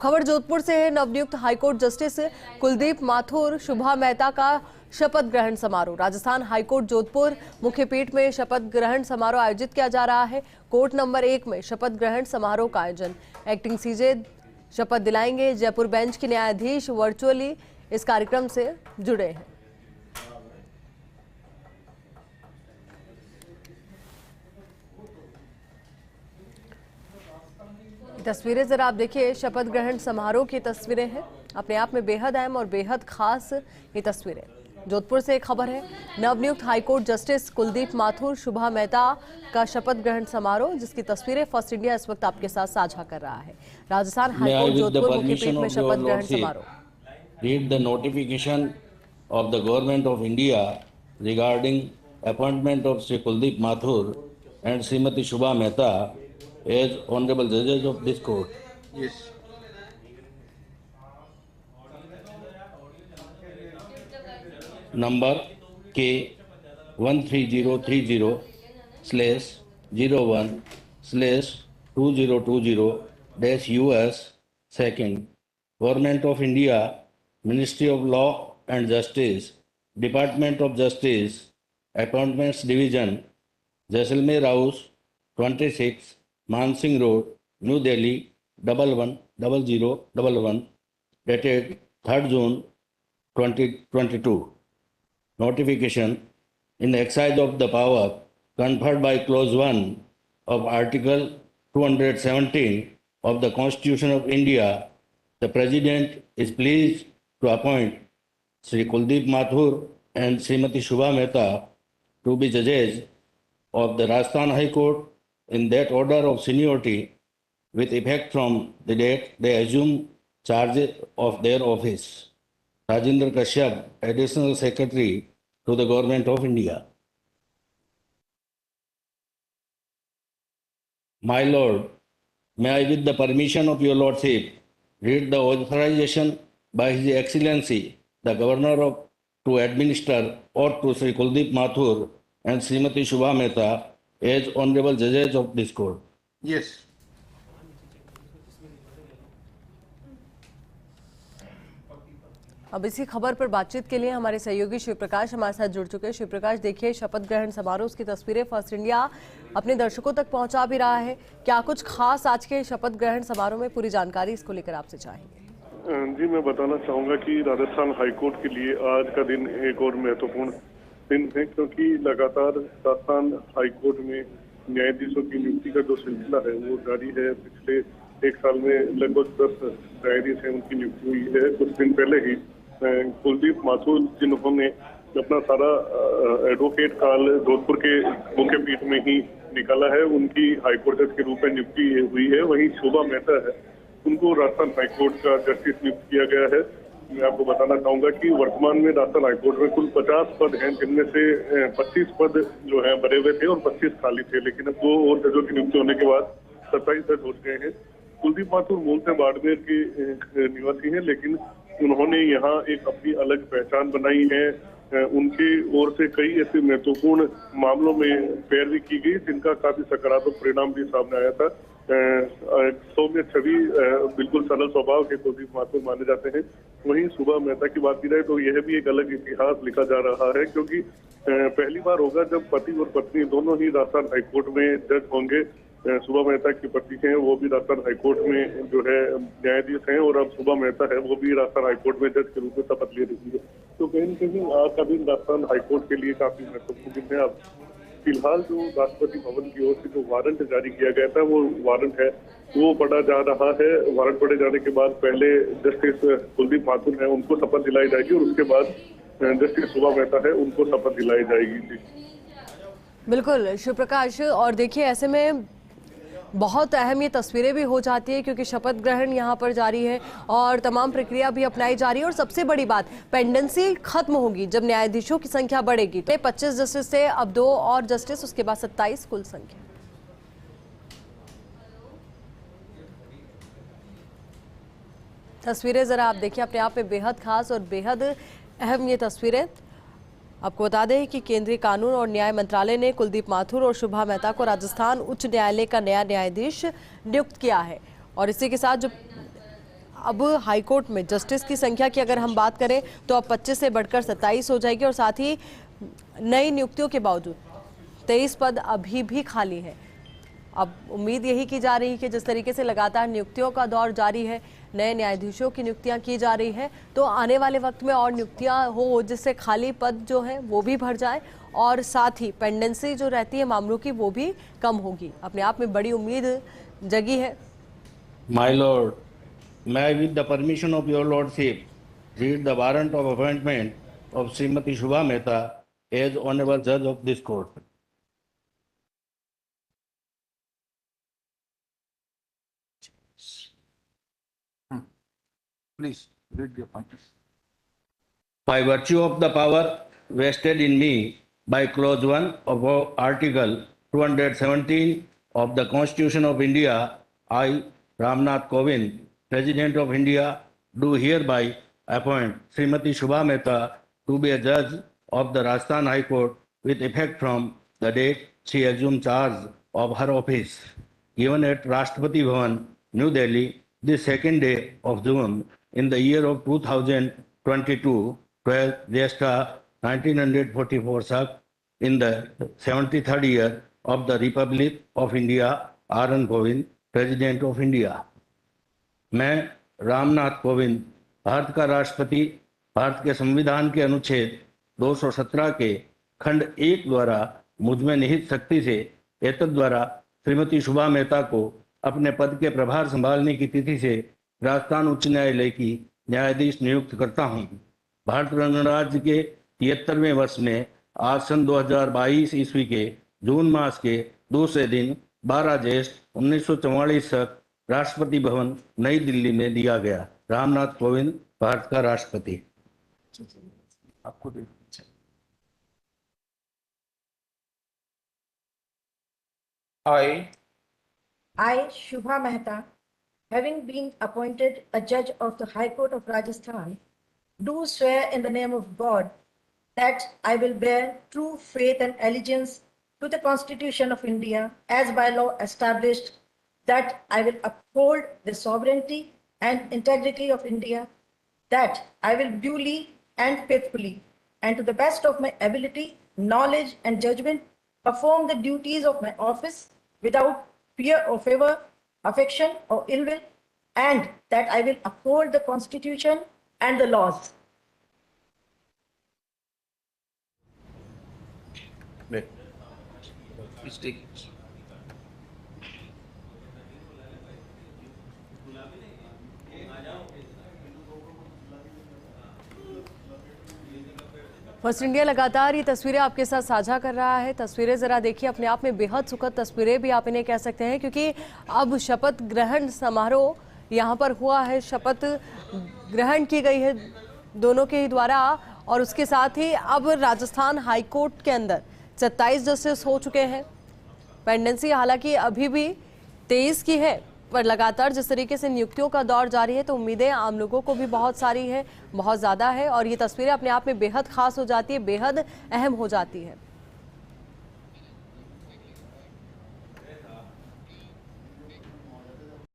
खबर जोधपुर से है। नवनियुक्त हाईकोर्ट जस्टिस कुलदीप माथुर शुभा मेहता का शपथ ग्रहण समारोह। राजस्थान हाईकोर्ट जोधपुर मुख्य पीठ में शपथ ग्रहण समारोह आयोजित किया जा रहा है। कोर्ट नंबर 1 में शपथ ग्रहण समारोह का आयोजन एक्टिंग सीजे शपथ दिलाएंगे। जयपुर बेंच के न्यायाधीश वर्चुअली इस कार्यक्रम से जुड़े हैं। तस्वीरें जरा आप देखिए, शपथ ग्रहण समारोह की तस्वीरें हैं। अपने आप में बेहद अहम और बेहद खास ये तस्वीरें। जोधपुर से एक खबर है। नवनियुक्त हाईकोर्ट जस्टिस कुलदीप माथुर शुभा मेहता का शपथ ग्रहण समारोह, जिसकी तस्वीरें फर्स्ट इंडिया इस वक्त आपके साथ साझा कर रहा है। राजस्थान हाईकोर्ट जोधपुर मुख्य पीठ में शपथ ग्रहण समारोह। Read the notification of the Government of India regarding appointment of Sri Kuldeep Mathur and Srimati Shubha Mehta as honorable judges of this court. Yes. Number K 13030/01/2020-US second. Government of India, Ministry of Law and Justice, Department of Justice, Appointments Division, Jaisalmer House, 26, Mansingh Road, New Delhi, 110011, dated 3rd June 2022. Notification in exercise of the power conferred by Clause 1 of Article 217 of the Constitution of India, the President is pleased to appoint Sri Kuldeep Mathur and Srimati Shubha Mehta to be judges of the Rajasthan High Court in that order of seniority with effect from the date they assume charge of their office. Rajendra Kashyap, Additional Secretary to the Government of India. My Lord, may I, with the permission of your Lordship, read the authorization by His Excellency, the Governor to administer oath to Sri Kuldeep Mathur and Srimati Shubha Mehta as honorable judges of this court. Yes. अब इसी खबर पर बातचीत के लिए हमारे सहयोगी शिव प्रकाश हमारे साथ जुड़ चुके हैं। शिव प्रकाश, देखिए शपथ ग्रहण समारोह, उसकी तस्वीरें फर्स्ट इंडिया अपने दर्शकों तक पहुंचा भी रहा है। क्या कुछ खास आज के शपथ ग्रहण समारोह में, पूरी जानकारी इसको लेकर आपसे चाहेंगे। जी, मैं बताना चाहूंगा कि राजस्थान हाईकोर्ट के लिए आज का दिन एक और महत्वपूर्ण दिन है, क्योंकि लगातार राजस्थान हाईकोर्ट में न्यायाधीशों की नियुक्ति का जो सिलसिला है वो जारी है। पिछले एक साल में लगभग 10 न्यायाधीश हैं, उनकी नियुक्ति हुई है। कुछ दिन पहले ही कुलदीप माथुर, जिन्होंने अपना सारा एडवोकेट काल जोधपुर के मुख्य पीठ में ही निकाला है, उनकी हाईकोर्ट जज के रूप में नियुक्ति हुई है। वहीं शोभा मेहता है, उनको राजस्थान हाईकोर्ट का जस्टिस नियुक्त किया गया है। मैं आपको बताना चाहूंगा कि वर्तमान में राजस्थान हाईकोर्ट में कुल 50 पद हैं, जिनमें से 25 पद जो है भरे हुए थे और 25 खाली थे। लेकिन अब 2 और जजों की नियुक्ति होने के बाद 27 जज हो गए हैं। कुलदीप माथुर मूल से बाड़मेर के निवासी हैं, लेकिन उन्होंने यहाँ एक अपनी अलग पहचान बनाई है। उनकी ओर से कई ऐसे महत्वपूर्ण मामलों में पैरवी की गई, जिनका काफी सकारात्मक परिणाम भी सामने आया था। सौम्य छवि, बिल्कुल सरल स्वभाव के कुलदीप माथुर माने जाते हैं। वहीं शुभा मेहता की बात की जाए तो यह भी एक अलग इतिहास लिखा जा रहा है, क्योंकि पहली बार होगा जब पति और पत्नी दोनों ही राजस्थान हाईकोर्ट में जज होंगे। शुभा मेहता की पति हैं, वो भी राजस्थान हाईकोर्ट में जो है न्यायाधीश हैं, और अब शुभा मेहता है, वो भी राजस्थान हाईकोर्ट में जज के रूप में शपथ ले रही है। तो कहीं न कहीं आज का दिन राजस्थान हाईकोर्ट के लिए काफी महत्वपूर्ण दिन है। अब फिलहाल जो राष्ट्रपति भवन की ओर से जो वारंट जारी किया गया था, वो वारंट है वो पढ़ा जा रहा है। वारंट पढ़े जाने के बाद पहले जस्टिस कुलदीप माथुर है, उनको शपथ दिलाई जाएगी, और उसके बाद जस्टिस शुभा मेहता है, उनको शपथ दिलाई जाएगी। बिल्कुल शिव प्रकाश, और देखिए ऐसे में बहुत अहम ये तस्वीरें भी हो जाती है, क्योंकि शपथ ग्रहण यहाँ पर जारी है और तमाम प्रक्रिया भी अपनाई जा रही है। और सबसे बड़ी बात, पेंडेंसी खत्म होगी जब न्यायाधीशों की संख्या बढ़ेगी। तो 25 जस्टिस से अब 2 और जस्टिस, उसके बाद 27 कुल संख्या। तस्वीरें जरा आप देखिए, अपने आप में बेहद खास और बेहद अहम ये तस्वीरें। आपको बता दें कि केंद्रीय कानून और न्याय मंत्रालय ने कुलदीप माथुर और शुभा मेहता को राजस्थान उच्च न्यायालय का नया न्यायाधीश नियुक्त किया है। और इसी के साथ जो अब हाईकोर्ट में जस्टिस की संख्या की अगर हम बात करें तो अब 25 से बढ़कर 27 हो जाएगी और साथ ही नई नियुक्तियों के बावजूद 23 पद अभी भी खाली है। अब उम्मीद यही की जा रही है कि जिस तरीके से लगातार नियुक्तियों का दौर जारी है, नए न्यायाधीशों की नियुक्तियां की जा रही है, तो आने वाले वक्त में और नियुक्तियां हो जिससे खाली पद जो है वो भी भर जाए और साथ ही पेंडेंसी जो रहती है मामलों की वो भी कम होगी। अपने आप में बड़ी उम्मीद जगी है। My Lord, may I, with the permission of your lordship, read the warrant of appointment of Srimati Shubha Mehta as honorable judge of this court. Please read the appointment. By virtue of the power vested in me by clause 1 of Article 217 of the Constitution of India, I, Ramnath Kovind, President of India, do hereby appoint Srimati Shubha Mehta to be a judge of the Rajasthan High Court with effect from the date she assumed charge of her office, given at Rashtrapati Bhavan, New Delhi, this second day of June in the year of 2022, 12 Jyeshtha 1944 Sak, in the 73rd year of the Republic of India, R.N. Kovind, President of India. मैं रामनाथ कोविंद, भारत का राष्ट्रपति, भारत के संविधान के अनुच्छेद 217 के खंड 1 द्वारा मुझ में निहित शक्ति से एतद द्वारा श्रीमती शुभा मेहता को अपने पद के प्रभार संभालने की तिथि से राजस्थान उच्च न्यायालय की न्यायाधीश नियुक्त करता हूं। भारत गणराज्य के 73वें वर्ष में आज सन 2022 ईस्वी के जून मास के दूसरे दिन 12 ज्येष्ठ 1944 तक राष्ट्रपति भवन नई दिल्ली में दिया गया। रामनाथ कोविंद, भारत का राष्ट्रपति। आपको दे I, Shubha Mehta, having been appointed a judge of the High Court of Rajasthan, do swear in the name of God that I will bear true faith and allegiance to the Constitution of India as by law established, that I will uphold the sovereignty and integrity of India, that I will duly and faithfully and to the best of my ability, knowledge and judgment perform the duties of my office without fear or favor, affection or ill will, and that I will uphold the Constitution and the laws. Please take it. First India लगातार ये तस्वीरें आपके साथ साझा कर रहा है। तस्वीरें जरा देखिए, अपने आप में बेहद सुखद तस्वीरें भी आप इन्हें कह सकते हैं, क्योंकि अब शपथ ग्रहण समारोह यहाँ पर हुआ है। शपथ ग्रहण की गई है दोनों के ही द्वारा और उसके साथ ही अब राजस्थान हाई कोर्ट के अंदर 27 जस्टिस हो चुके हैं। पेंडेंसी हालांकि अभी भी 23 की है, पर लगातार जिस तरीके से नियुक्तियों का दौर जारी है तो उम्मीदें आम लोगों को भी बहुत सारी है, बहुत ज़्यादा है और ये तस्वीरें अपने आप में बेहद खास हो जाती है, बेहद अहम हो जाती है।